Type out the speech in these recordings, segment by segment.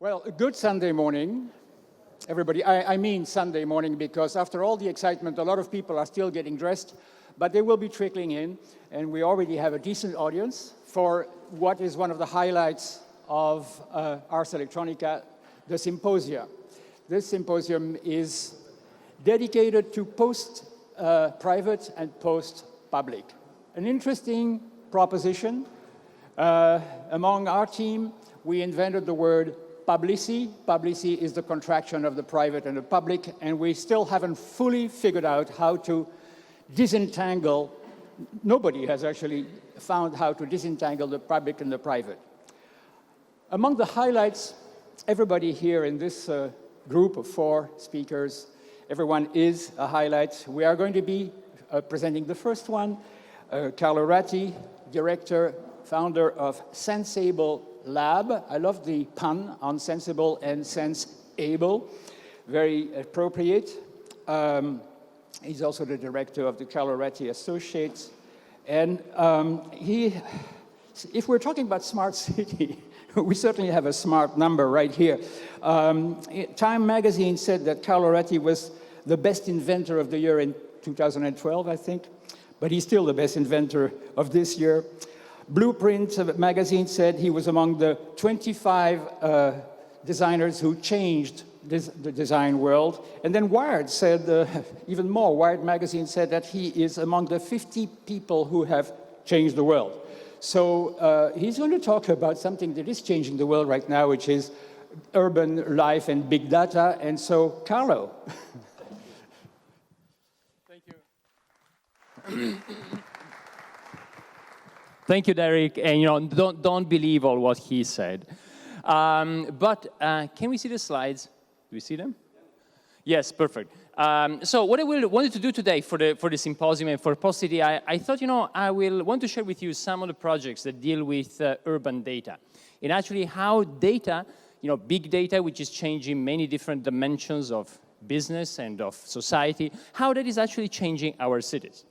Well, a good Sunday morning, everybody. I mean Sunday morning because after all the excitement, a lot of people are still getting dressed, but they will be trickling in, and we already have a decent audience for what is one of the highlights of Ars Electronica, the Symposium. This Symposium is dedicated to post-private and post-public. An interesting proposition. Among our team, we invented the word publici. Publici is the contraction of the private and the public, and we still haven't fully figured out how to disentangle. Nobody has actually found how to disentangle the public and the private. Among the highlights, everybody here in this group of 4 speakers, everyone is a highlight. We are going to be presenting the first one, Carlo Ratti, director, founder of Sensible Lab. I love the pun on sensible and sense-able, very appropriate. He's also the director of the Carlo Ratti Associates. And if we're talking about smart city, we certainly have a smart number right here. Time magazine said that Carlo Ratti was the best inventor of the year in 2012, I think, but he's still the best inventor of this year. Blueprint magazine said he was among the 25 designers who changed the design world. And then Wired said even more. Wired magazine said that he is among the 50 people who have changed the world. So he's going to talk about something that is changing the world right now, which is urban life and big data. And so, Carlo. Thank you. Thank you, Derek. And don't believe all what he said. But can we see the slides? Do we see them? Yes, perfect. So what I wanted to do today for the symposium and for Post-City, I thought, I will want to share with you some of the projects that deal with urban data. And actually how data, big data, which is changing many different dimensions of business and of society, how that is actually changing our cities.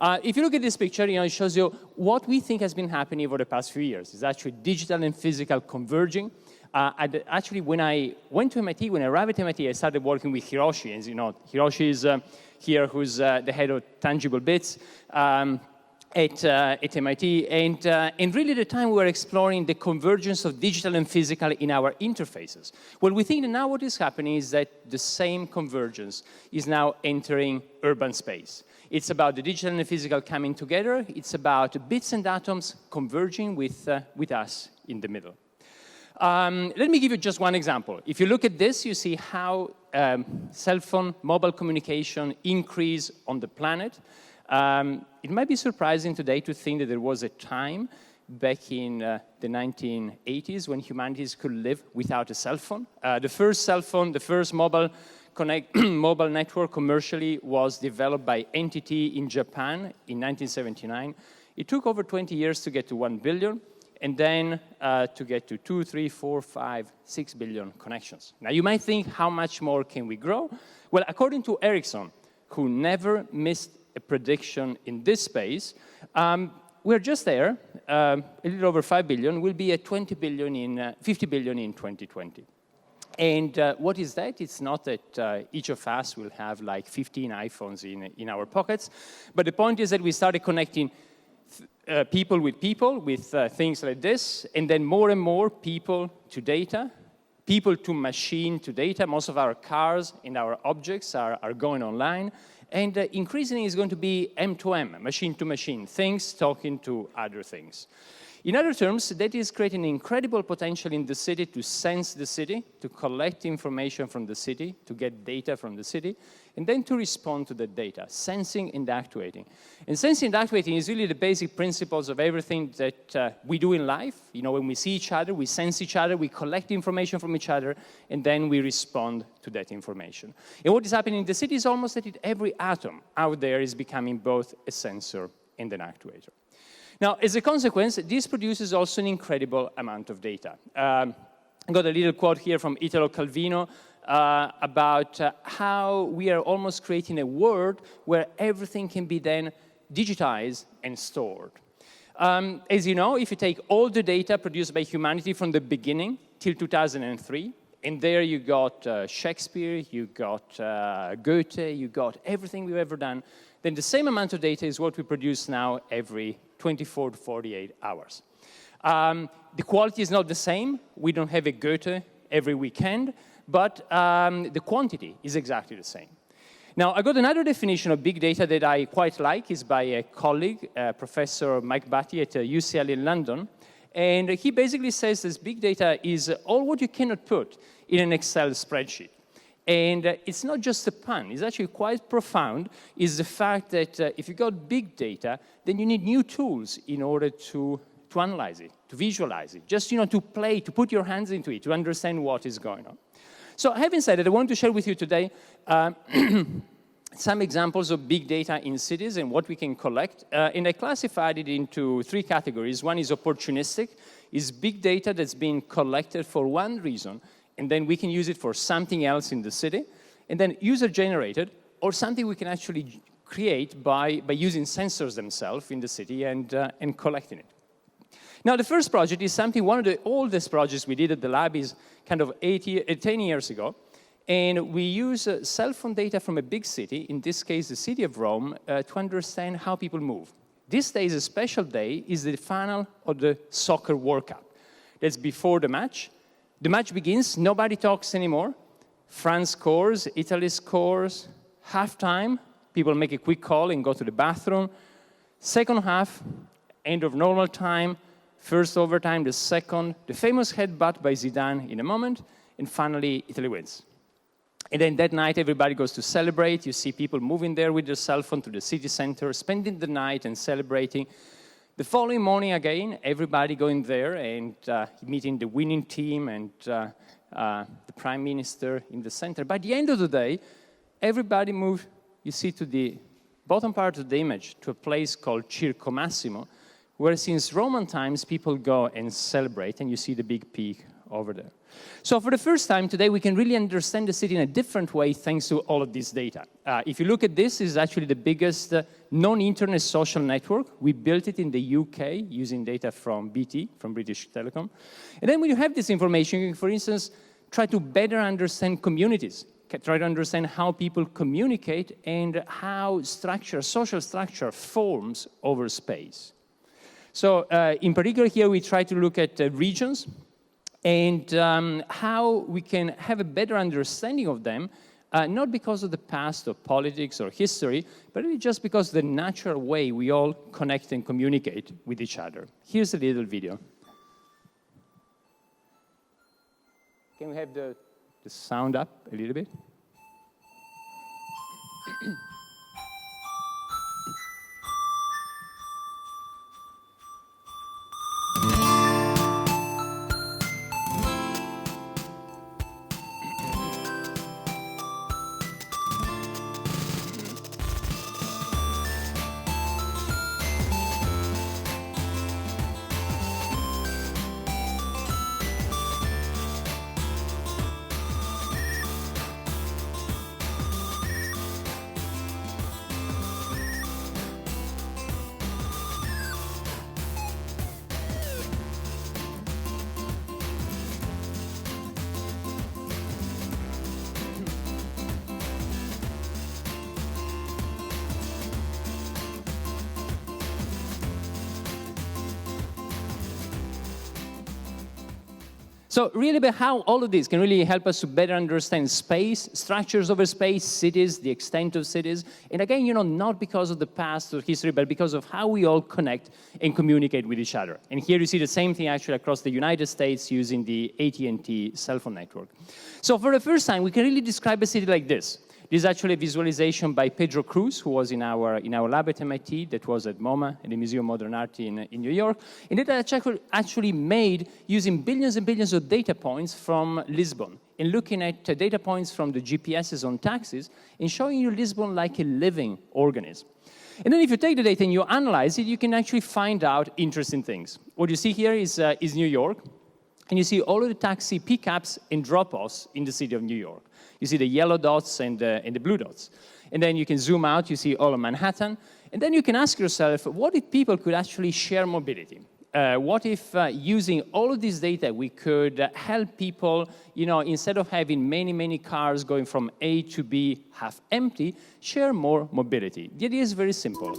If you look at this picture, it shows you what we think has been happening over the past few years. It's actually digital and physical converging. Actually, when I went to MIT, when I arrived at MIT, I started working with Hiroshi. As you know, Hiroshi is here, who's the head of Tangible Bits at MIT. And really, the time we were exploring the convergence of digital and physical in our interfaces. Well, we think that now what is happening is that the same convergence is now entering urban space. It's about the digital and the physical coming together. It's about bits and atoms converging with us in the middle. Let me give you just one example. If you look at this, you see how cell phone, mobile communication increase on the planet. It might be surprising today to think that there was a time back in the 1980s when humanities could live without a cell phone. The first cell phone, the first mobile network commercially was developed by NTT in Japan in 1979. It took over 20 years to get to 1 billion, and then to get to 2, 3, 4, 5, 6 billion connections. Now, you might think, how much more can we grow? Well, according to Ericsson, who never missed a prediction in this space, we're just there, a little over 5 billion. We'll be at 50 billion in 2020. And what is that? It's not that each of us will have like 15 iPhones in our pockets, but the point is that we started connecting people with things like this, and then more and more people to data, people to machine to data. Most of our cars and our objects are going online, and increasingly it's going to be M2M, machine to machine, things talking to other things. In other terms, that is creating incredible potential in the city to sense the city, to collect information from the city, to get data from the city, and then to respond to the data, sensing and actuating. And sensing and actuating is really the basic principles of everything that we do in life. When we see each other, we sense each other, we collect information from each other, and then we respond to that information. And what is happening in the city is almost that every atom out there is becoming both a sensor and an actuator. Now, as a consequence, this produces also an incredible amount of data. I got a little quote here from Italo Calvino about how we are almost creating a world where everything can be then digitized and stored. As you know, if you take all the data produced by humanity from the beginning till 2003. And there you got Shakespeare, you got Goethe, you got everything we've ever done. Then the same amount of data is what we produce now every 24 to 48 hours. The quality is not the same. We don't have a Goethe every weekend, but the quantity is exactly the same. Now, I got another definition of big data that I quite like. Is by a colleague, Professor Mike Batty at UCL in London. And he basically says this big data is all what you cannot put in an Excel spreadsheet. And it's not just a pun. It's actually quite profound, is the fact that if you got big data, then you need new tools in order to analyze it, to visualize it, just to play, to put your hands into it, to understand what is going on. So having said that, I want to share with you today some examples of big data in cities and what we can collect. And I classified it into 3 categories. One is opportunistic, is big data that's been collected for one reason, and then we can use it for something else in the city. And then user-generated, or something we can actually create by using sensors themselves in the city and collecting it. Now, the first project is something, one of the oldest projects we did at the lab is kind of 10 years ago. And we use cell phone data from a big city, in this case, the city of Rome, to understand how people move. This day is a special day, is the final of the soccer World Cup. That's before the match. The match begins, nobody talks anymore. France scores, Italy scores, halftime, people make a quick call and go to the bathroom. Second half, end of normal time, first overtime, the second, the famous headbutt by Zidane in a moment, and finally, Italy wins. And then that night, everybody goes to celebrate. You see people moving there with their cell phone to the city center, spending the night and celebrating. The following morning, again, everybody going there and meeting the winning team and the prime minister in the center. By the end of the day, everybody moved, you see, to the bottom part of the image, to a place called Circo Massimo, where since Roman times, people go and celebrate, and you see the big peak over there. So for the first time today, we can really understand the city in a different way thanks to all of this data. If you look at this, it's actually the biggest non-internet social network. We built it in the UK using data from BT, from British Telecom. And then when you have this information, you can, for instance, try to better understand communities, try to understand how people communicate and how social structure forms over space. So in particular here, we try to look at regions and how we can have a better understanding of them, not because of the past or politics or history, but really just because of the natural way we all connect and communicate with each other. Here's a little video. Can we have the sound up a little bit? So really about how all of this can really help us to better understand space, structures over space, cities, the extent of cities. And again, not because of the past or history, but because of how we all connect and communicate with each other. And here you see the same thing actually across the United States using the AT&T cell phone network. So for the first time, we can really describe a city like this. This is actually a visualization by Pedro Cruz, who was in our lab at MIT, that was at MoMA, at the Museum of Modern Art in New York. And that actually made using billions and billions of data points from Lisbon, and looking at data points from the GPSs on taxis, and showing you Lisbon like a living organism. And then if you take the data and you analyze it, you can actually find out interesting things. What you see here is New York, and you see all of the taxi pickups and drop-offs in the city of New York. You see the yellow dots and the blue dots. And then you can zoom out, you see all of Manhattan. And then you can ask yourself, what if people could actually share mobility? What if using all of this data, we could help people, instead of having many, many cars going from A to B half empty, share more mobility? The idea is very simple.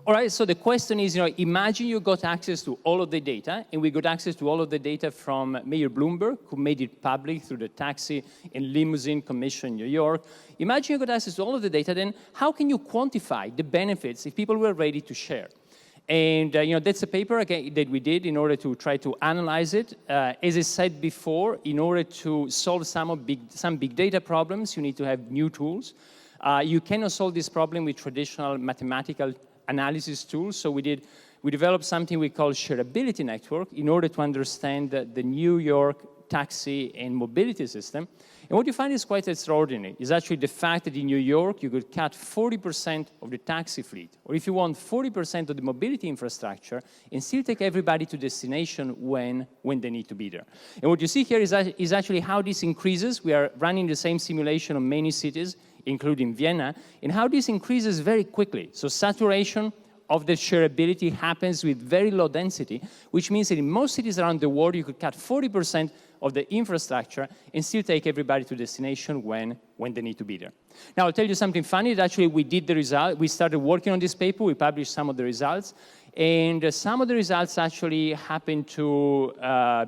All right, so the question is, imagine you got access to all of the data, and we got access to all of the data from Mayor Bloomberg, who made it public through the Taxi and Limousine Commission in New York. Imagine you got access to all of the data, then how can you quantify the benefits if people were ready to share? And that's a paper again, that we did in order to try to analyze it. As I said before, in order to solve some big data problems, you need to have new tools. You cannot solve this problem with traditional mathematical analysis tools. So we developed something we call shareability network in order to understand the New York taxi and mobility system. And what you find is quite extraordinary is actually the fact that in New York, you could cut 40% of the taxi fleet, or if you want 40% of the mobility infrastructure, and still take everybody to destination when they need to be there. And what you see here is actually how this increases. We are running the same simulation on many cities, including Vienna, and how this increases very quickly. So saturation of the shareability happens with very low density, which means that in most cities around the world, you could cut 40% of the infrastructure and still take everybody to destination when they need to be there. Now, I'll tell you something funny. That actually, we did the result. We started working on this paper. We published some of the results. And some of the results actually happened to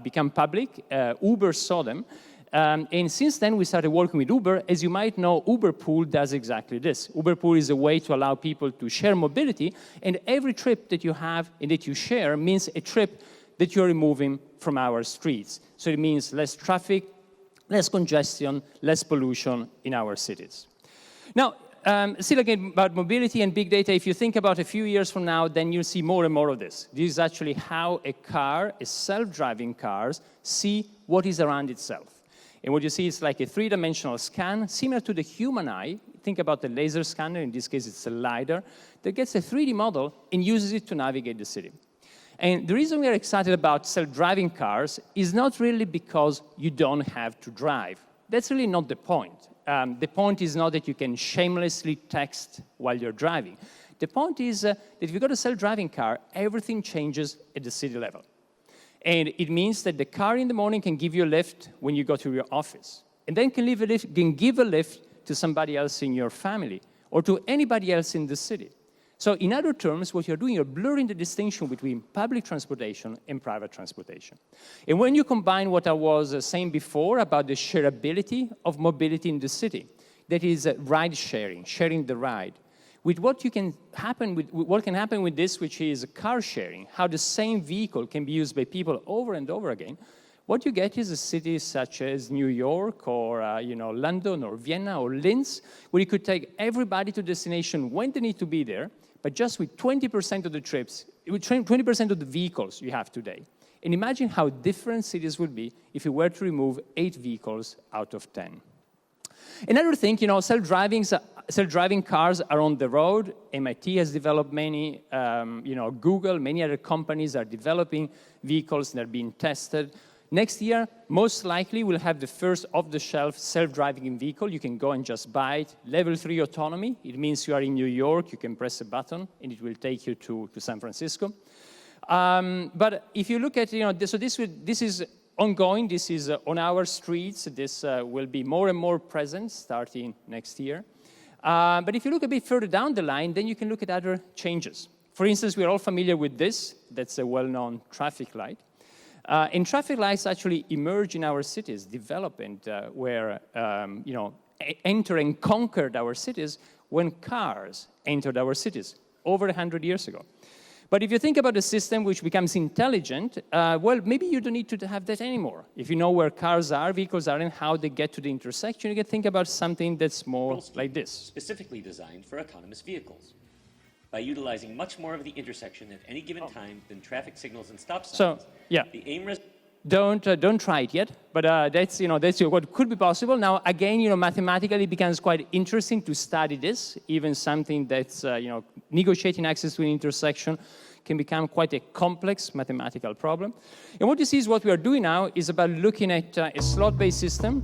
become public. Uber saw them. And since then, we started working with Uber. As you might know, Uber Pool does exactly this. Uber Pool is a way to allow people to share mobility, and every trip that you have and that you share means a trip that you're removing from our streets. So it means less traffic, less congestion, less pollution in our cities. Now, still again about mobility and big data, if you think about a few years from now, then you'll see more and more of this. This is actually how a self-driving cars, see what is around itself. And what you see is like a three-dimensional scan, similar to the human eye. Think about the laser scanner, in this case it's a LiDAR, that gets a 3D model and uses it to navigate the city. And the reason we are excited about self-driving cars is not really because you don't have to drive. That's really not the point. The point is not that you can shamelessly text while you're driving. The point is that if you've got a self-driving car, everything changes at the city level. And it means that the car in the morning can give you a lift when you go to your office, and then can give a lift to somebody else in your family or to anybody else in the city. So in other terms, what you're doing, you're blurring the distinction between public transportation and private transportation. And when you combine what I was saying before about the shareability of mobility in the city, that is ride sharing, sharing the ride, with what can happen with this, which is car sharing, how the same vehicle can be used by people over and over again, what you get is a city such as New York or London or Vienna or Linz, where you could take everybody to destination when they need to be there, but just with 20% of the trips, with 20% of the vehicles you have today. And imagine how different cities would be if you were to remove 8 vehicles out of 10. Another thing, self-driving cars are on the road. MIT has developed many, Google, many other companies are developing vehicles that are being tested. Next year, most likely, we'll have the first off-the-shelf self-driving vehicle. You can go and just buy it. Level 3 autonomy. It means you are in New York, you can press a button, and it will take you to San Francisco. But if you look at, so this is ongoing. This is on our streets. This will be more and more present starting next year. But if you look a bit further down the line, then you can look at other changes. For instance, we're all familiar with this. That's a well-known traffic light. And traffic lights actually emerge in our cities, develop and were, enter and conquered our cities when cars entered our cities over 100 years ago. But if you think about a system which becomes intelligent, well, maybe you don't need to have that anymore. If you know where cars are, vehicles are, and how they get to the intersection, you can think about something that's more like this. Specifically designed for autonomous vehicles, by utilizing much more of the intersection at any given time than traffic signals and stop signs. So, yeah. The aim Don't try it yet, but that's what could be possible. Now, again, mathematically it becomes quite interesting to study this. Even something that's, negotiating access to an intersection can become quite a complex mathematical problem. And what you see is what we are doing now is about looking at a slot-based system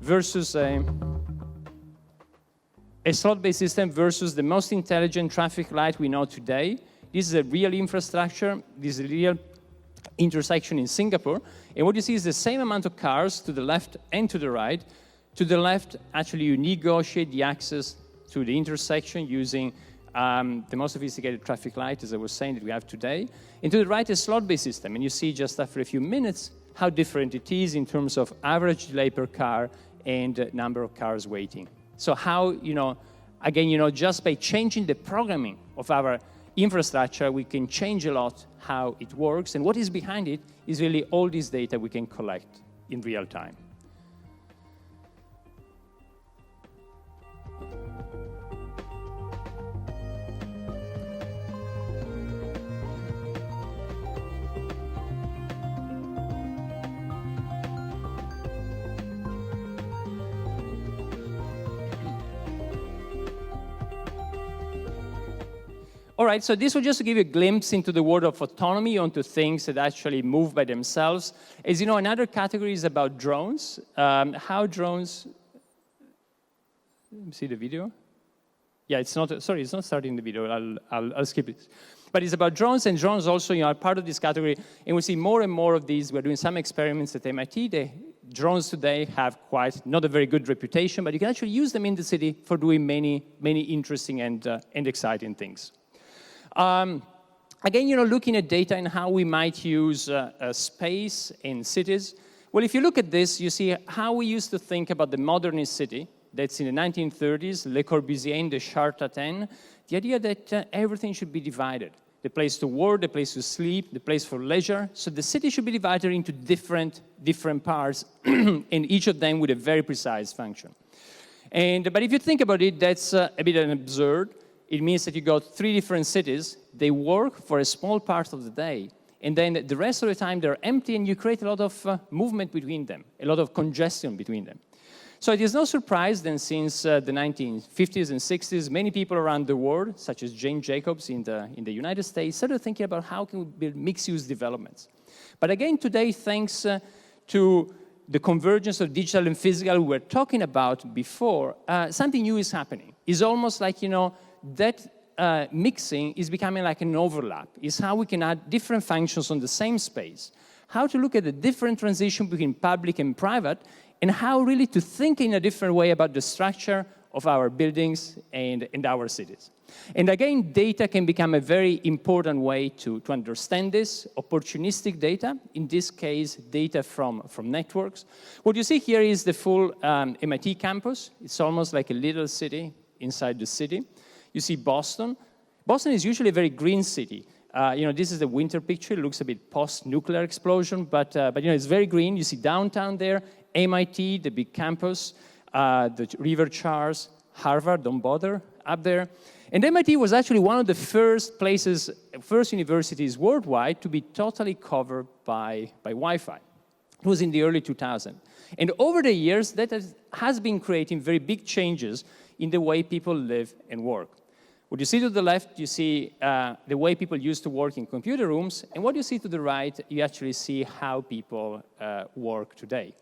versus a slot-based system versus the most intelligent traffic light we know today. This is a real infrastructure. This is a real intersection in Singapore. And what you see is the same amount of cars to the left and to the right. To the left, actually, you negotiate the access to the intersection using the most sophisticated traffic light, as I was saying, that we have today. And to the right, a slot-based system. And you see just after a few minutes how different it is in terms of average delay per car and number of cars waiting. So how, again, just by changing the programming of our infrastructure, we can change a lot how it works. And what is behind it is really all this data we can collect in real time. All right, so this will just give you a glimpse into the world of autonomy, onto things that actually move by themselves. As you know, another category is about drones. How drones... Let me see the video. Yeah, it's not starting the video. I'll skip it. But it's about drones, and drones also are part of this category. And we see more and more of these. We're doing some experiments at MIT. Drones today have not a very good reputation, but you can actually use them in the city for doing many interesting and exciting things. Again, looking at data and how we might use space in cities. Well, if you look at this, you see how we used to think about the modernist city. That's in the 1930s, Le Corbusier and the Charte d'Athènes. The idea that everything should be divided. The place to work, the place to sleep, the place for leisure. So the city should be divided into different parts, and each of them with a very precise function. But if you think about it, that's a bit absurd. It means that you got 3 different cities, they work for a small part of the day, and then the rest of the time they're empty, and you create a lot of movement between them, a lot of congestion between them. So it is no surprise then since the 1950s and 60s, many people around the world, such as Jane Jacobs in the United States, started thinking about how can we build mixed-use developments. But again, today, thanks to the convergence of digital and physical we were talking about before, something new is happening. It's almost like, that mixing is becoming like an overlap. It's how we can add different functions on the same space, how to look at the different transition between public and private, and how really to think in a different way about the structure of our buildings and our cities. And again, data can become a very important way to understand this, opportunistic data, in this case, data from networks. What you see here is the full MIT campus. It's almost like a little city inside the city. You see Boston. Boston is usually a very green city. This is the winter picture. It looks a bit post-nuclear explosion, but it's very green. You see downtown there, MIT, the big campus, the River Charles, Harvard, don't bother, up there. And MIT was actually one of the first universities worldwide to be totally covered by Wi-Fi. It was in the early 2000s. And over the years, that has been creating very big changes in the way people live and work. What you see to the left, you see the way people used to work in computer rooms, and what you see to the right, you actually see how people work today.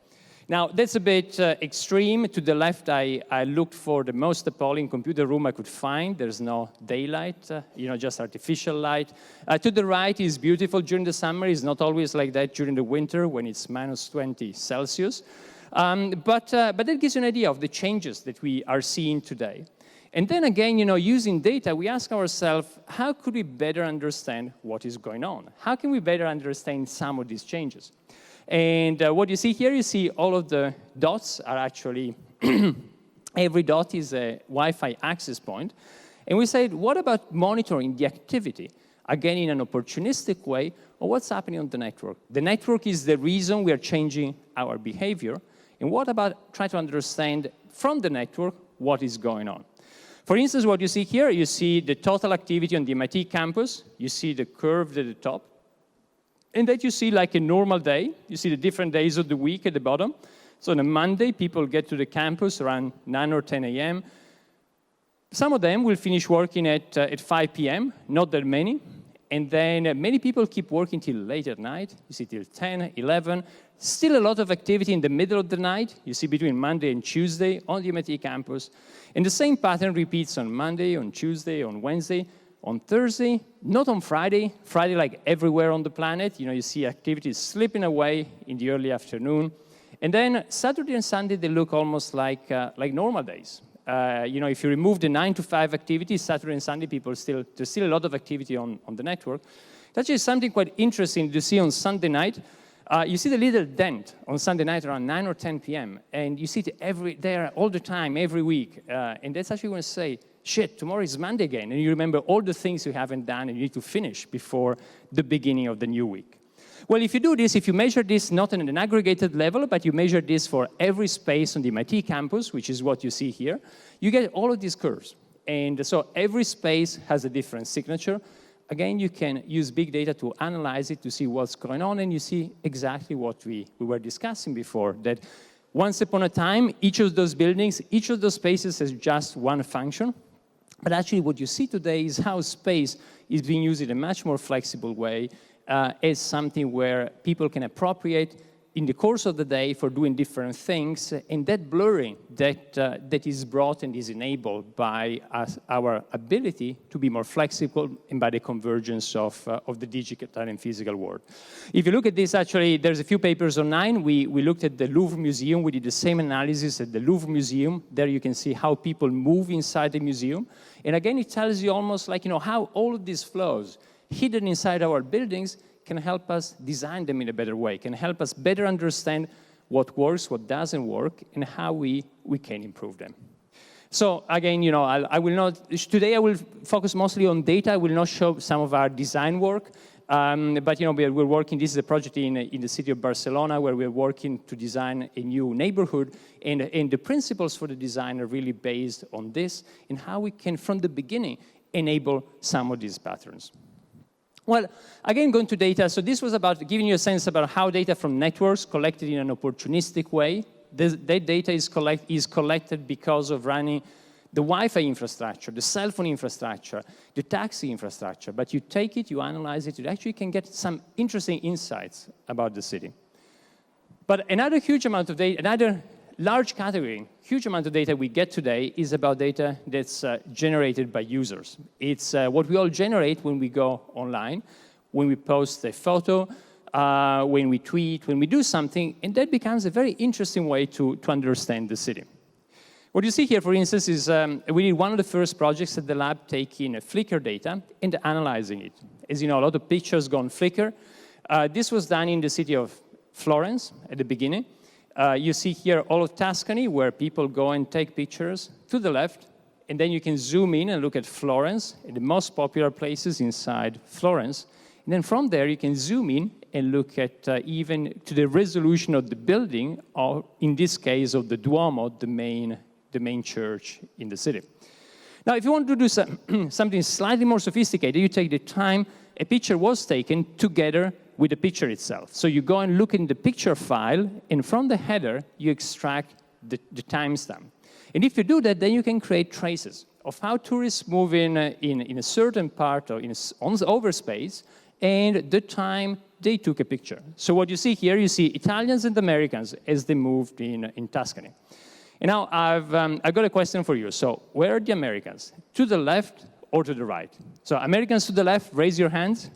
Now, that's a bit extreme. To the left, I looked for the most appalling computer room I could find. There's no daylight, just artificial light. To the right is beautiful during the summer. It's not always like that during the winter when it's minus 20 Celsius. But that gives you an idea of the changes that we are seeing today. And then again, using data, we ask ourselves, how could we better understand what is going on? How can we better understand some of these changes? And what you see here, you see all of the dots are actually, every dot is a Wi-Fi access point. And we said, what about monitoring the activity, again, in an opportunistic way, or what's happening on the network? The network is the reason we are changing our behavior. And what about trying to understand from the network what is going on? For instance, what you see here, you see the total activity on the MIT campus. You see the curve at the top. And then you see like a normal day. You see the different days of the week at the bottom. So on a Monday, people get to the campus around 9 or 10 a.m. Some of them will finish working at 5 p.m., not that many. And then many people keep working till late at night. You see till 10, 11. Still a lot of activity in the middle of the night. You see between Monday and Tuesday on the MIT campus. And the same pattern repeats on Monday, on Tuesday, on Wednesday, on Thursday, not on Friday. Friday, like everywhere on the planet, you see activities slipping away in the early afternoon. And then Saturday and Sunday, they look almost like normal days. If you remove the 9 to 5 activities, Saturday and Sunday, there's still a lot of activity on the network. It's actually something quite interesting to see on Sunday night. You see the little dent on Sunday night around 9 or 10 p.m. And you see it there all the time, every week. And that's actually when you say, shit, tomorrow is Monday again. And you remember all the things you haven't done and you need to finish before the beginning of the new week. Well, if you do this, if you measure this not on an aggregated level, but you measure this for every space on the MIT campus, which is what you see here, you get all of these curves. And so every space has a different signature. Again, you can use big data to analyze it, to see what's going on, and you see exactly what we were discussing before, that once upon a time, each of those buildings, each of those spaces has just one function. But actually what you see today is how space is being used in a much more flexible way as something where people can appropriate in the course of the day for doing different things, and that blurring that is brought and is enabled by our ability to be more flexible and by the convergence of the digital and physical world. If you look at this, actually, there's a few papers online. We looked at the Louvre Museum. We did the same analysis at the Louvre Museum. There you can see how people move inside the museum. And again, it tells you almost like, how all of these flows hidden inside our buildings can help us design them in a better way, can help us better understand what works, what doesn't work, and how we can improve them. So again, I will not, today I will focus mostly on data. I will not show some of our design work, but we're working, this is a project in the city of Barcelona where we're working to design a new neighborhood, and the principles for the design are really based on this, and how we can, from the beginning, enable some of these patterns. Well, again, going to data, so this was about giving you a sense about how data from networks collected in an opportunistic way. That data is collected because of running the Wi-Fi infrastructure, the cell phone infrastructure, the taxi infrastructure. But you take it, you analyze it, you actually can get some interesting insights about the city. But another huge amount of data, another large category, huge amount of data we get today is about data that's generated by users. It's what we all generate when we go online, when we post a photo, when we tweet, when we do something, and that becomes a very interesting way to understand the city. What you see here, for instance, is we did one of the first projects at the lab taking Flickr data and analyzing it. As you know, a lot of pictures go on Flickr. This was done in the city of Florence at the beginning. You see here all of Tuscany, where people go and take pictures to the left, and then you can zoom in and look at Florence, and the most popular places inside Florence. And then from there, you can zoom in and look at even to the resolution of the building, or in this case, of the Duomo, the main church in the city. Now, if you want to do something slightly more sophisticated, you take the time a picture was taken together with the picture itself. So you go and look in the picture file, and from the header, you extract the timestamp. And if you do that, then you can create traces of how tourists move in a certain part or on over space, and the time they took a picture. So what you see here, you see Italians and Americans as they moved in Tuscany. And now I've got a question for you. So where are the Americans? To the left or to the right? So Americans to the left, raise your hands.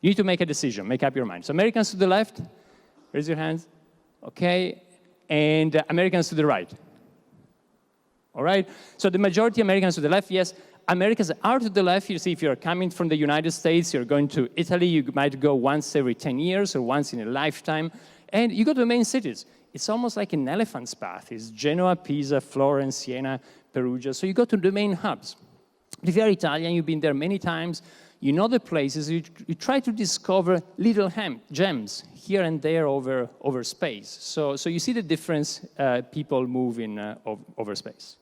You need to make a decision, make up your mind. So Americans to the left, raise your hands. Okay. And Americans to the right. all right? So the majority of Americans to the left, yes. Americans are to the left. You see, if you're coming from the United States, you're going to Italy, you might go once every 10 years or once in a lifetime, and you go to the main cities. It's almost like an elephant's path. It's Genoa, Pisa, Florence, Siena, Perugia. So you go to the main hubs. If you're Italian, you've been there many times, you know the places, you try to discover little gems here and there over space. So you see the difference people move in over space.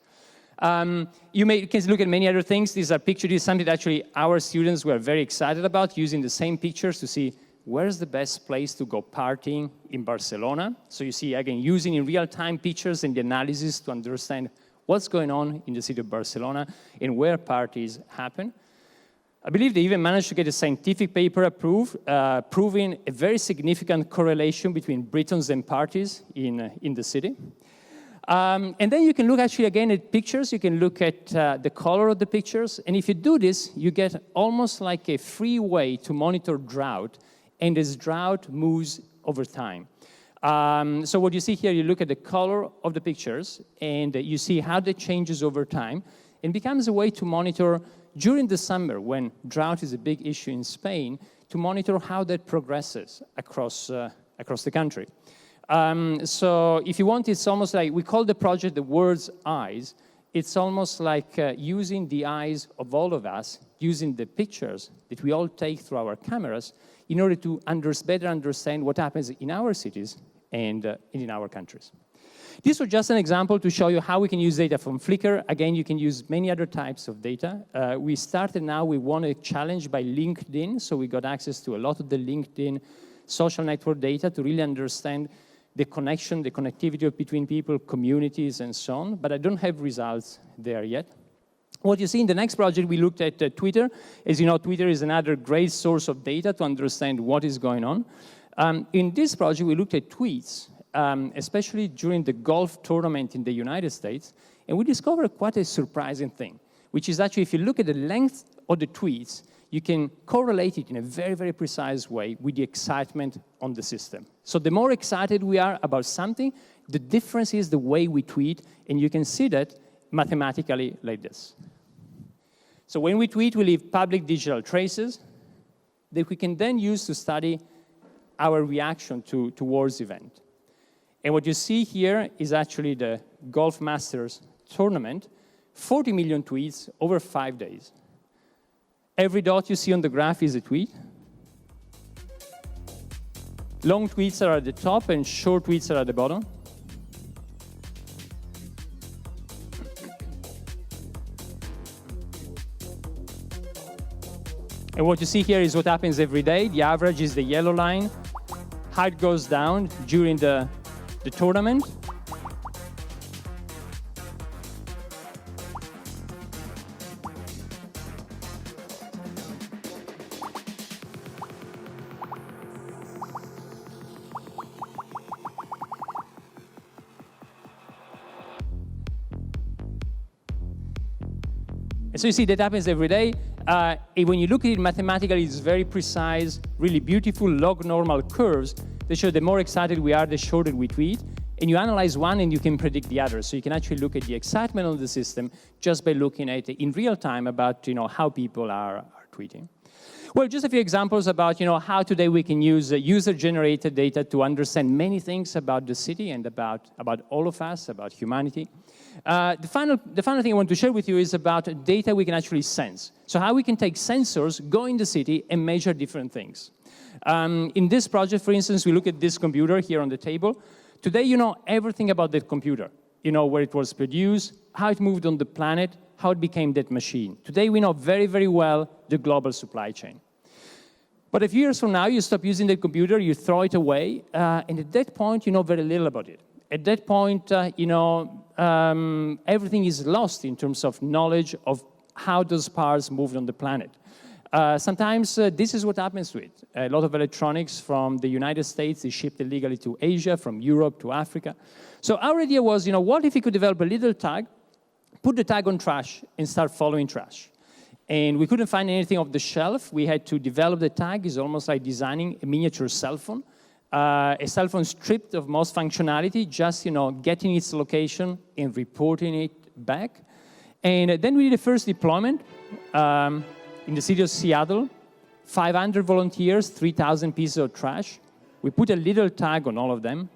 You can look at many other things. These are pictures. This is something that actually our students were very excited about, using the same pictures to see where's the best place to go partying in Barcelona. So you see, again, using in real-time pictures and the analysis to understand what's going on in the city of Barcelona and where parties happen. I believe they even managed to get a scientific paper approved, proving a very significant correlation between Britons and parties in the city. And then you can look actually again at pictures. You can look at the color of the pictures. And if you do this, you get almost like a free way to monitor drought. And this drought moves over time. So what you see here, you look at the color of the pictures, and you see how that changes over time. It becomes a way to monitor during the summer, when drought is a big issue in Spain, to monitor how that progresses across the country. So if you want, it's almost like, we call the project the world's eyes. It's almost like using the eyes of all of us, using the pictures that we all take through our cameras in order to better understand what happens in our cities and in our countries. This was just an example to show you how we can use data from Flickr. Again, you can use many other types of data. We started now, we won a challenge by LinkedIn, so we got access to a lot of the LinkedIn social network data to really understand the connection, the connectivity between people, communities, and so on, but I don't have results there yet. What you see in the next project, we looked at Twitter. As you know, Twitter is another great source of data to understand what is going on. In this project, we looked at tweets, especially during the golf tournament in the United States, and we discovered quite a surprising thing, which is actually, if you look at the length of the tweets, you can correlate it in a very, very precise way with the excitement on the system. So the more excited we are about something, the difference is the way we tweet, and you can see that mathematically like this. So when we tweet, we leave public digital traces that we can then use to study our reaction towards event. And what you see here is actually the Golf Masters tournament, 40 million tweets over 5 days. Every dot you see on the graph is a tweet. Long tweets are at the top and short tweets are at the bottom. And what you see here is what happens every day. The average is the yellow line. Height goes down during the tournament. So you see that happens every day. When you look at it mathematically, it's very precise, really beautiful log normal curves that show the more excited we are, the shorter we tweet. And you analyze one and you can predict the other. So you can actually look at the excitement of the system just by looking at it in real time about how people are tweeting. Well, just a few examples about how today we can use user-generated data to understand many things about the city and about all of us, about humanity. The final thing I want to share with you is about data we can actually sense. So how we can take sensors, go in the city, and measure different things. In this project, for instance, we look at this computer here on the table. Today, you know everything about that computer. You know where it was produced, how it moved on the planet, how it became that machine. Today, we know very, very well the global supply chain. But a few years from now, you stop using the computer, you throw it away, and at that point, you know very little about it. At that point, everything is lost in terms of knowledge of how those parts moved on the planet. Sometimes this is what happens to it. A lot of electronics from the United States is shipped illegally to Asia, from Europe to Africa. So our idea was, what if we could develop a little tag, put the tag on trash, and start following trash? And we couldn't find anything off the shelf. We had to develop the tag. It's almost like designing a miniature cell phone. A cell phone stripped of most functionality, just getting its location and reporting it back. And then we did the first deployment in the city of Seattle, 500 volunteers, 3,000 pieces of trash. We put a little tag on all of them.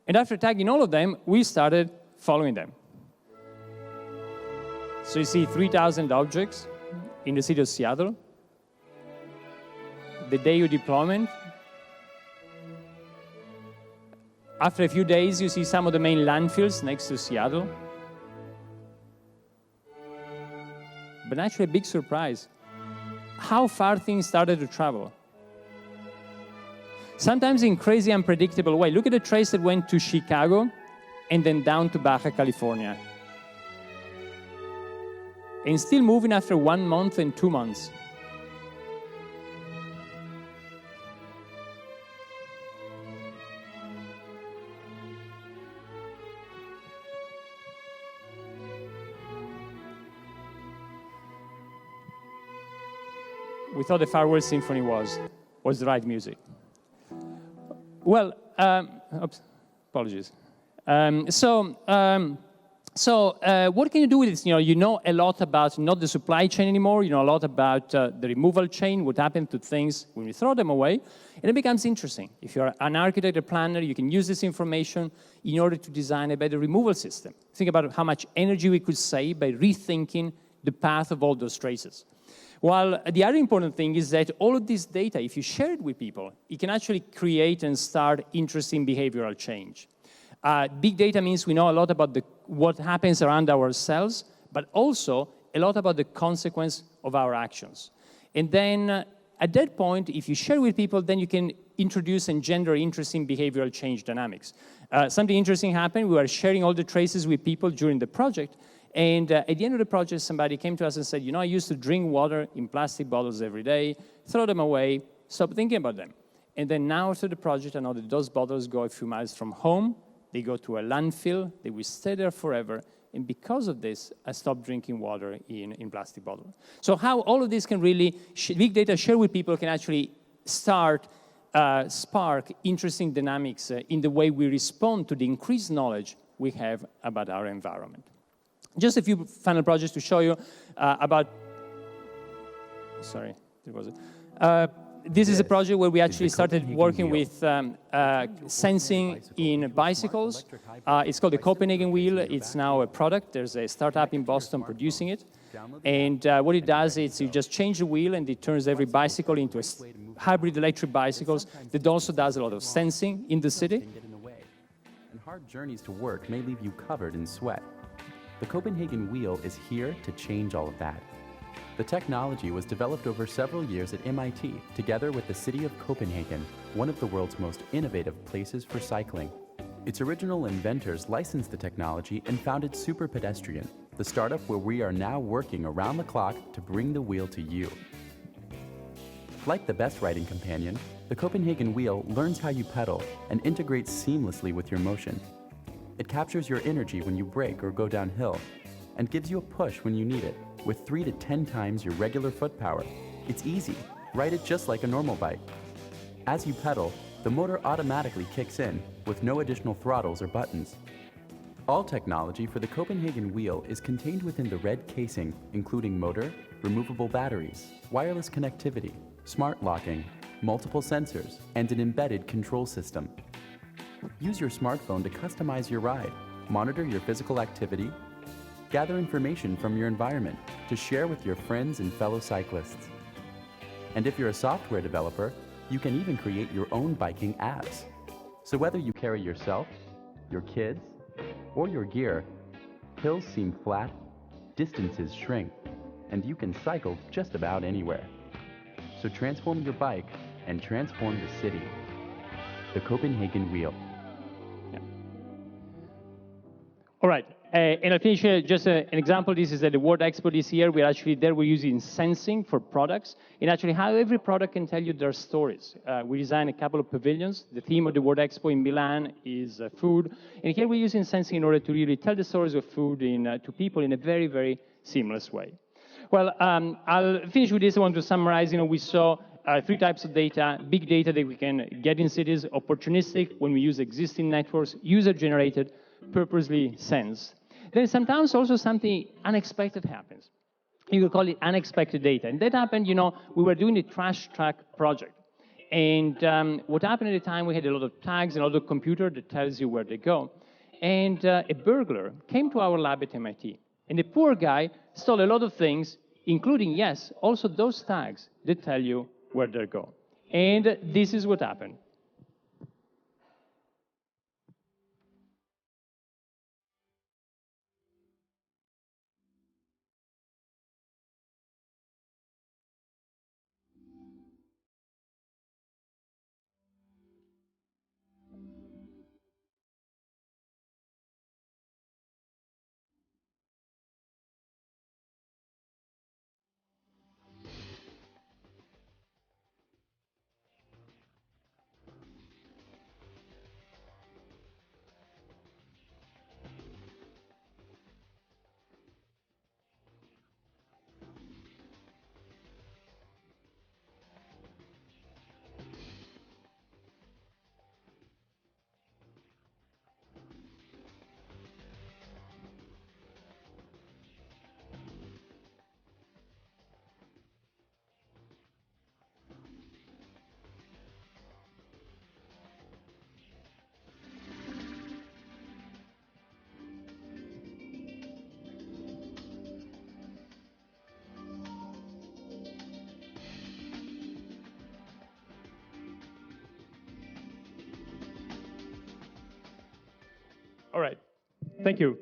And after tagging all of them, we started following them. So you see 3,000 objects in the city of Seattle. The day of deployment. After a few days, you see some of the main landfills next to Seattle. But actually a big surprise, how far things started to travel. Sometimes in crazy, unpredictable way. Look at the trace that went to Chicago and then down to Baja California. And still moving after 1 month and 2 months. We thought the Farewell Symphony was the right music. Well, oops, apologies. What can you do with this? You know a lot about not the supply chain anymore. You know a lot about the removal chain, what happens to things when we throw them away. And it becomes interesting. If you're an architect or planner, you can use this information in order to design a better removal system. Think about how much energy we could save by rethinking the path of all those traces. While the other important thing is that all of this data, if you share it with people, it can actually create and start interesting behavioral change. Big data means we know a lot about what happens around ourselves, but also a lot about the consequence of our actions. And then at that point, if you share with people, then you can introduce and engender interesting behavioral change dynamics. Something interesting happened. We were sharing all the traces with people during the project. And at the end of the project, somebody came to us and said, I used to drink water in plastic bottles every day, throw them away, stop thinking about them. And then now after the project, I know that those bottles go a few miles from home, they go to a landfill, they will stay there forever, and because of this, I stopped drinking water in plastic bottles. So how all of this can really, big data shared with people can actually spark interesting dynamics in the way we respond to the increased knowledge we have about our environment. Just a few final projects to show you about, sorry, there was this is a project where we actually started working with sensing in bicycles. It's called the Copenhagen Wheel. It's now a product. There's a startup in Boston producing it. And what it does is you just change the wheel and it turns every bicycle into a hybrid electric bicycles that also does a lot of sensing in the city. And hard journeys to work may leave you covered in sweat. The Copenhagen Wheel is here to change all of that. The technology was developed over several years at MIT, together with the city of Copenhagen, one of the world's most innovative places for cycling. Its original inventors licensed the technology and founded Super Pedestrian, the startup where we are now working around the clock to bring the wheel to you. Like the best riding companion, the Copenhagen Wheel learns how you pedal and integrates seamlessly with your motion. It captures your energy when you brake or go downhill and gives you a push when you need it with 3 to 10 times your regular foot power. It's easy. Ride it just like a normal bike. As you pedal, the motor automatically kicks in with no additional throttles or buttons. All technology for the Copenhagen Wheel is contained within the red casing, including motor, removable batteries, wireless connectivity, smart locking, multiple sensors, and an embedded control system. Use your smartphone to customize your ride, monitor your physical activity, gather information from your environment to share with your friends and fellow cyclists. And if you're a software developer, you can even create your own biking apps. So whether you carry yourself, your kids, or your gear, hills seem flat, distances shrink, and you can cycle just about anywhere. So transform your bike and transform the city. The Copenhagen Wheel. All right, and I'll finish just an example. This is at the World Expo this year. We're using sensing for products, and actually how every product can tell you their stories. We designed a couple of pavilions. The theme of the World Expo in Milan is food, and here we're using sensing in order to really tell the stories of food to people in a very, very seamless way. Well, I'll finish with this. I want to summarize. We saw three types of data: big data that we can get in cities, opportunistic when we use existing networks, user-generated, purposely sensed. Then sometimes also something unexpected happens. You could call it unexpected data. And that happened, we were doing the trash truck project. And what happened at the time, we had a lot of tags and a lot of computer that tells you where they go. And a burglar came to our lab at MIT. And the poor guy stole a lot of things, including, yes, also those tags that tell you where they go. And this is what happened. All right. Thank you.